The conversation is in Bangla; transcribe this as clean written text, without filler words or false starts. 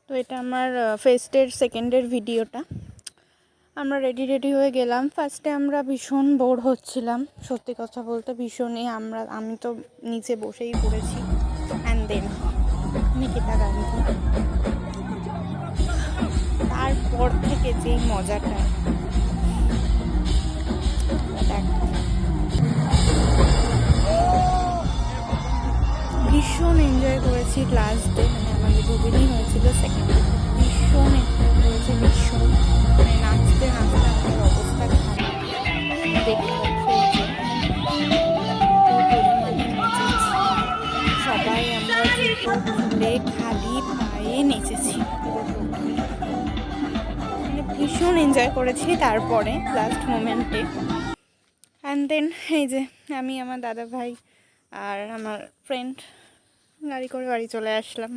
তো এটা আমার ফেস্টের সেকেন্ডের ভিডিওটা। আমরা রেডি হয়ে গেলাম। ফার্স্টে আমরা ভীষণ বোর হচ্ছিলাম, সত্যি কথা বলতে ভীষণই। আমি তো নিচে বসেই পড়েছি। অ্যান্ড দেন নিকিতা গান্ধী, তারপর থেকে যেই মজাটা দেখো, ভীষণ এনজয় করেছি লাস্ট ডে। মানে আমাদের দুদিনই হয়েছিল, সেকেন্ড ডে ভীষণ এনজয় করেছি, ভীষণ। মানে নাচতে নাচতে আমাদের অবস্থা খারাপ। দেখতে পাচ্ছি সবাই আমরা জুতো খুলে খালি পায়ে নেচেছি, মানে ভীষণ এনজয় করেছি। তারপরে লাস্ট মোমেন্টে অ্যান্ড দেন এই যে আমি, আমার দাদা ভাই আর আমার ফ্রেন্ড গাড়ি করে বাড়ি চলে আসলাম।